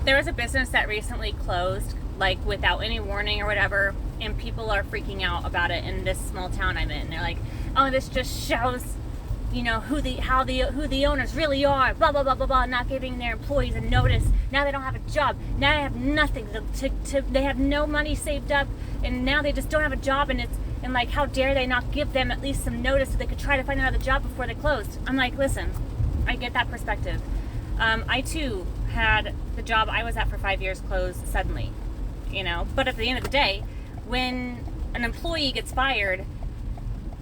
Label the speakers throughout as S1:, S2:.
S1: There was a business that recently closed, like without any warning or whatever, and people are freaking out about it in this small town I'm in. They're like, "Oh, this just shows, who the owners really are. Blah blah blah blah blah. Not giving their employees a notice. Now they don't have a job. Now they have nothing. They have no money saved up, and now they just don't have a job. And like, how dare they not give them at least some notice so they could try to find another job before they closed?" I'm like, listen, I get that perspective. I too had the job I was at for 5 years closed suddenly, But at the end of the day, when an employee gets fired,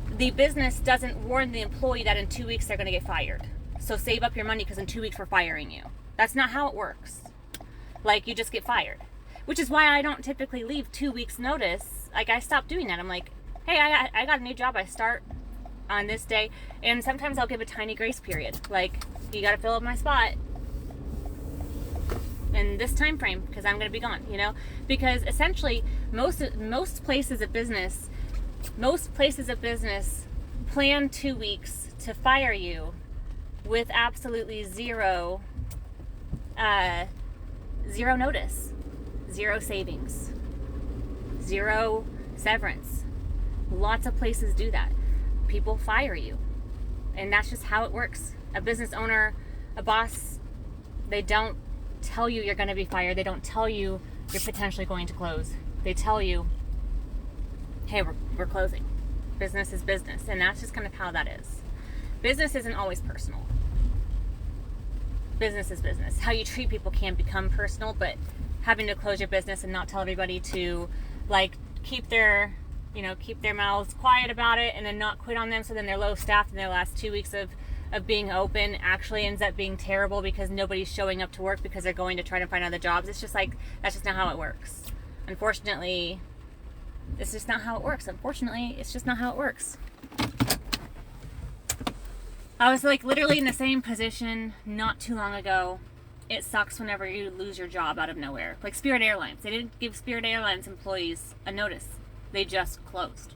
S1: the business doesn't warn the employee that in 2 weeks they're going to get fired. So save up your money because in 2 weeks we're firing you. That's not how it works. Like, you just get fired. Which is why I don't typically leave 2 weeks notice. Like, I stopped doing that. I'm like, hey, I got a new job. I start on this day. And sometimes I'll give a tiny grace period. Like, you got to fill up my spot in this time frame because I'm going to be gone, Because essentially, most places of business plan 2 weeks to fire you with absolutely zero notice, zero savings, zero severance. Lots of places do that. People fire you, and that's just how it works. A business owner, a boss, they don't tell you you're going to be fired. They don't tell you you're potentially going to close. They tell you, hey, we're closing. Business is business, and that's just kind of how that is. Business isn't always personal. Business is business. How you treat people can become personal, but having to close your business and not tell everybody to, like, keep their mouths quiet about it and then not quit on them, so then they're low staffed in their last 2 weeks of being open actually ends up being terrible because nobody's showing up to work because they're going to try to find other jobs. It's just like, that's just not how it works. Unfortunately, it's just not how it works. I was like literally in the same position not too long ago. It sucks whenever you lose your job out of nowhere. Like Spirit Airlines. They didn't give Spirit Airlines employees a notice. They just closed.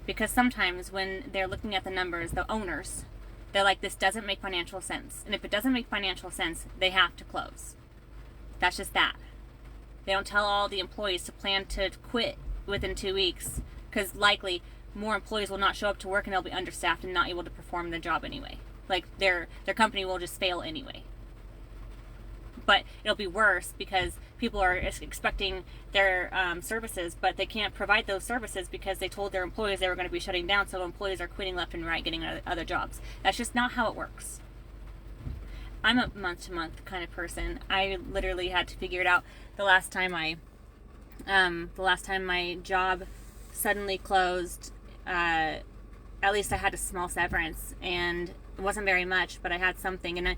S1: Because sometimes when they're looking at the numbers, the owners, they're like, this doesn't make financial sense. And if it doesn't make financial sense, they have to close. That's just that. They don't tell all the employees to plan to quit within 2 weeks because likely more employees will not show up to work and they'll be understaffed and not able to perform their job anyway. Like their company will just fail anyway. But it'll be worse because people are expecting their services, but they can't provide those services because they told their employees they were going to be shutting down, so employees are quitting left and right, getting other jobs. That's just not how it works. I'm a month-to-month kind of person. I literally had to figure it out the last time my job suddenly closed. At least I had a small severance, and it wasn't very much, but I had something, and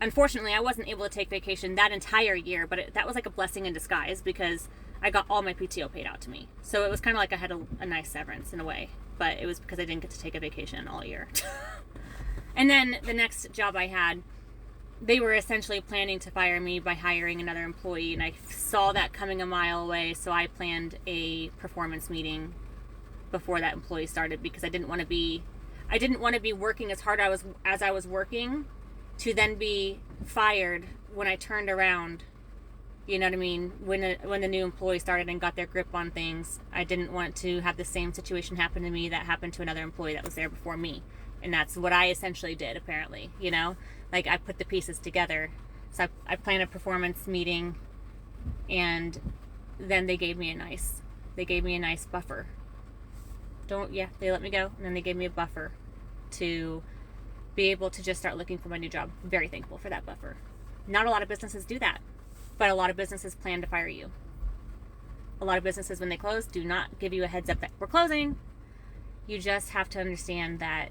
S1: unfortunately, I wasn't able to take vacation that entire year, but that was like a blessing in disguise because I got all my PTO paid out to me. So it was kind of like I had a nice severance in a way, but it was because I didn't get to take a vacation all year. And then the next job I had, they were essentially planning to fire me by hiring another employee, and I saw that coming a mile away, so I planned a performance meeting before that employee started because I didn't want to be working as hard as I was working to then be fired when I turned around, you know what I mean? When the new employee started and got their grip on things, I didn't want to have the same situation happen to me that happened to another employee that was there before me. And that's what I essentially did, apparently, Like, I put the pieces together. So I planned a performance meeting, and then they gave me a nice buffer. They let me go, and then they gave me a buffer to be able to just start looking for my new job. Very thankful for that buffer. Not a lot of businesses do that, but a lot of businesses plan to fire you. A lot of businesses, when they close, do not give you a heads up that we're closing. You just have to understand that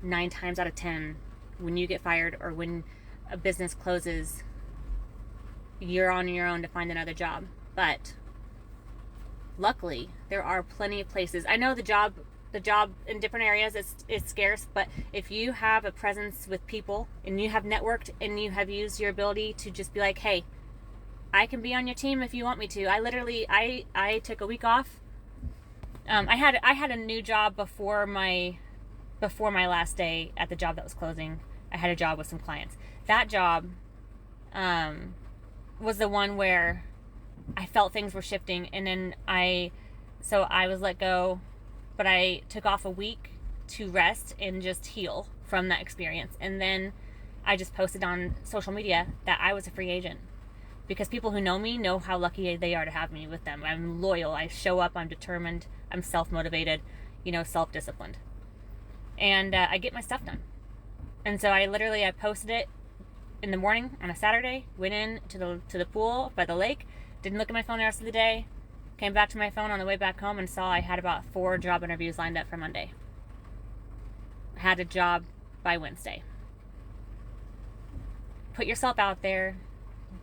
S1: 9 times out of 10, when you get fired or when a business closes, you're on your own to find another job. But luckily, there are plenty of places. I know the job in different areas is scarce, but if you have a presence with people and you have networked and you have used your ability to just be like, hey, I can be on your team if you want me to. I took a week off. I had a new job before my last day at the job that was closing. I had a job with some clients. That job was the one where I felt things were shifting, and then I was let go, but I took off a week to rest and just heal from that experience. And then I just posted on social media that I was a free agent, because people who know me know how lucky they are to have me with them. I'm loyal, I show up, I'm determined, I'm self-motivated, self-disciplined. And I get my stuff done. And so I posted it in the morning on a Saturday, went in to the pool by the lake, didn't look at my phone the rest of the day, came back to my phone on the way back home and saw I had about 4 job interviews lined up for Monday. I had a job by Wednesday. Put yourself out there.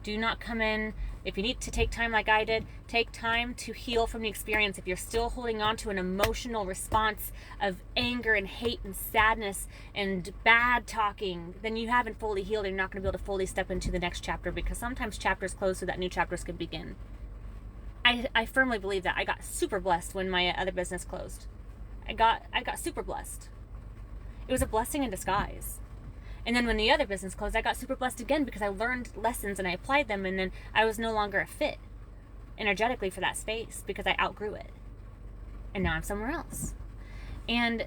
S1: Do not come in. If you need to take time like I did, take time to heal from the experience. If you're still holding on to an emotional response of anger and hate and sadness and bad talking, then you haven't fully healed, and you're not going to be able to fully step into the next chapter, because sometimes chapters close so that new chapters can begin. I firmly believe that. I got super blessed when my other business closed. I got super blessed. It was a blessing in disguise. And then when the other business closed, I got super blessed again, because I learned lessons and I applied them, and then I was no longer a fit energetically for that space because I outgrew it. And now I'm somewhere else. And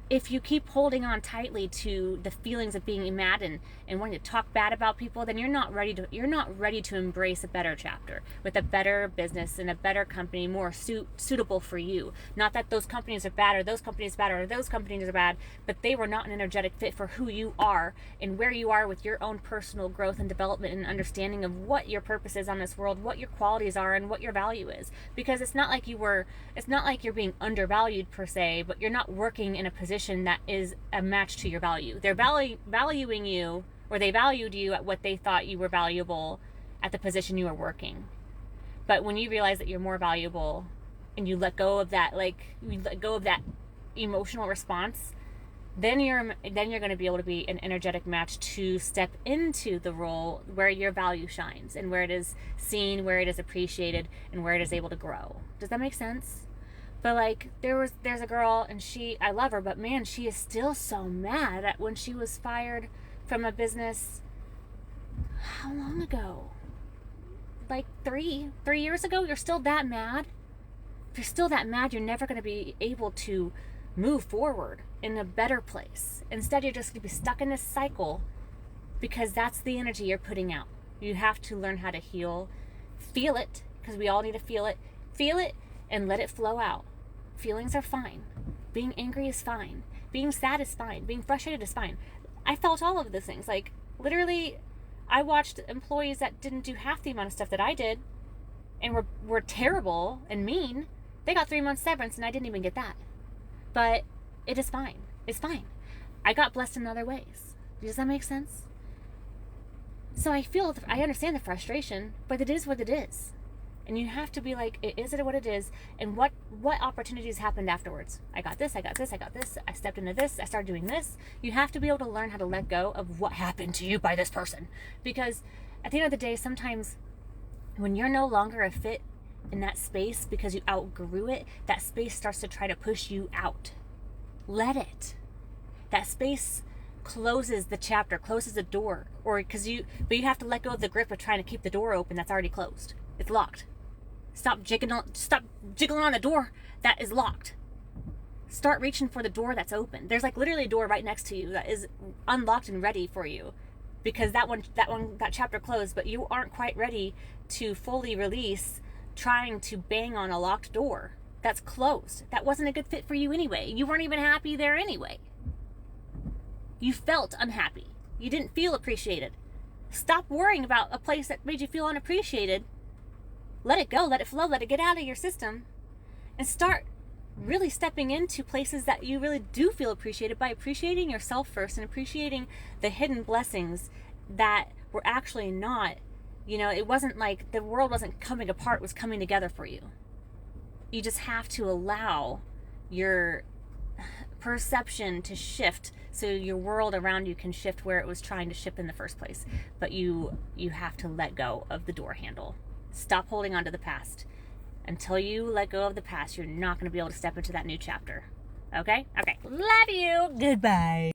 S1: if you keep holding on tightly to the feelings of being mad and wanting to talk bad about people, then you're not ready to embrace a better chapter with a better business and a better company, more suitable for you. Not that those companies are bad, or those companies are bad, or those companies are bad, but they were not an energetic fit for who you are and where you are with your own personal growth and development and understanding of what your purpose is on this world, what your qualities are, and what your value is. Because it's not like you're being undervalued per se, but you're not working in a position that is a match to your value. They're valuing you, or they valued you at what they thought you were valuable at the position you were working. But when you realize that you're more valuable and you let go of that, emotional response, then you're going to be able to be an energetic match to step into the role where your value shines and where it is seen, where it is appreciated, and where it is able to grow. Does that make sense? But there's a girl, and I love her, but man, she is still so mad at when she was fired from a business. How long ago? 3 years ago? You're still that mad? If you're still that mad, you're never going to be able to move forward in a better place. Instead, you're just going to be stuck in this cycle, because that's the energy you're putting out. You have to learn how to heal. Feel it, because we all need to feel it. Feel it and let it flow out. Feelings are fine. Being angry is fine. Being sad is fine. Being frustrated is fine. I felt all of those things. Literally, I watched employees that didn't do half the amount of stuff that I did and were terrible and mean. They got 3 months severance, and I didn't even get that. But it is fine. It's fine. I got blessed in other ways. Does that make sense? So I understand the frustration, but it is what it is. And you have to be like, is it what it is? And what opportunities happened afterwards? I got this, I stepped into this, I started doing this. You have to be able to learn how to let go of what happened to you by this person. Because at the end of the day, sometimes when you're no longer a fit in that space because you outgrew it, that space starts to try to push you out. Let it. That space closes the chapter, closes the door. But you have to let go of the grip of trying to keep the door open that's already closed. It's locked. Stop jiggling on the door that is locked. Start reaching for the door that's open. There's literally a door right next to you that is unlocked and ready for you, because that chapter closed, but you aren't quite ready to fully release trying to bang on a locked door that's closed. That wasn't a good fit for you anyway. You weren't even happy there anyway. You felt unhappy. You didn't feel appreciated. Stop worrying about a place that made you feel unappreciated. Let it go, let it flow, let it get out of your system, and start really stepping into places that you really do feel appreciated by appreciating yourself first and appreciating the hidden blessings that were actually not, it wasn't like the world wasn't coming apart, it was coming together for you. You just have to allow your perception to shift so your world around you can shift where it was trying to shift in the first place. But you have to let go of the door handle. Stop holding on to the past. Until you let go of the past, you're not going to be able to step into that new chapter. Okay? Okay. Love you. Goodbye.